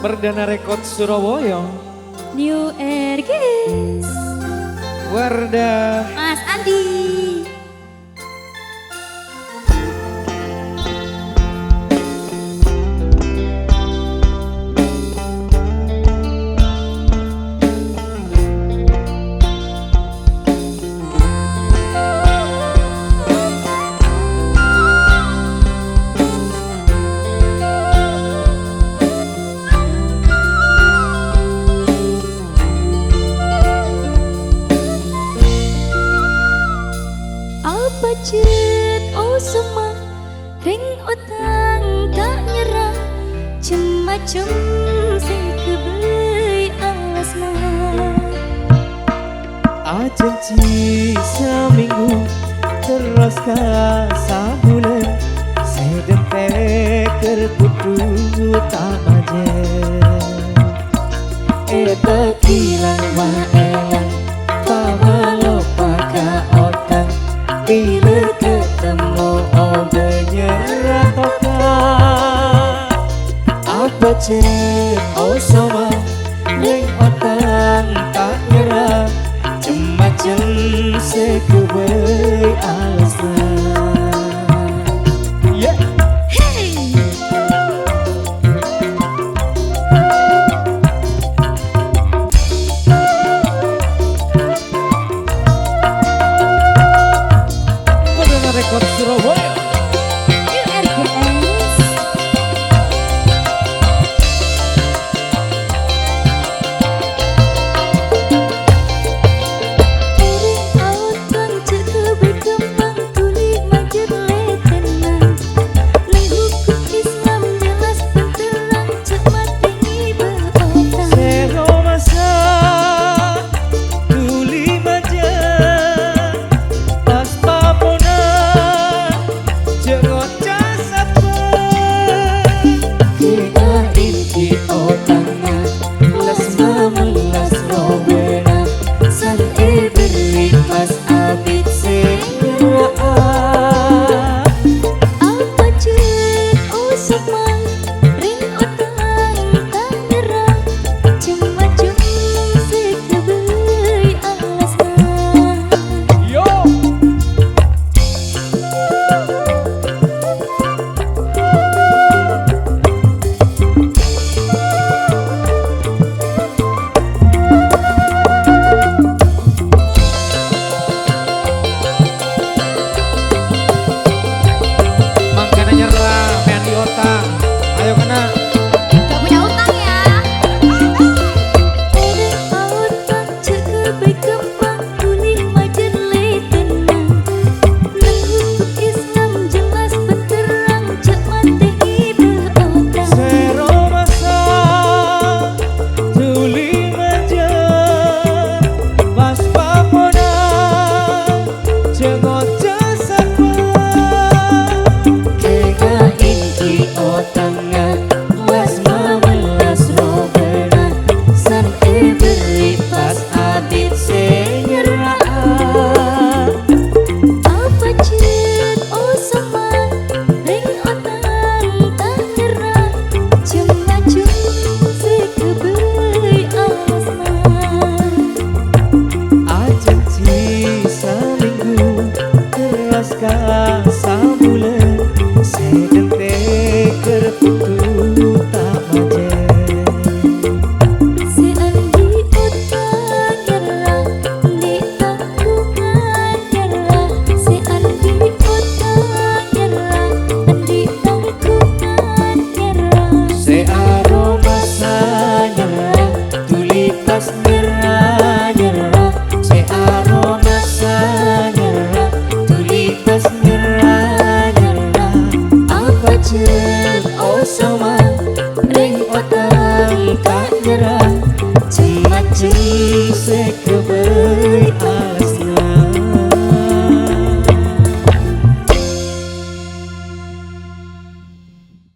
Perdana Rekod Surabaya. New Air guys. Wardah. Mas Andi. Pacet oh semua ring utang tak nyerah cem-macem sing kebeli alasna Ajanji seminggu terus ka sabulan sedetek kerputu tak majen eta kilang waelang pamalopa ka otang bila ketemu obenya total apa cek oh sama ring otang tak nyerah cem-macem sekubai alasan yeah. Hey Rekod Surabaya. Cem-macem sekebel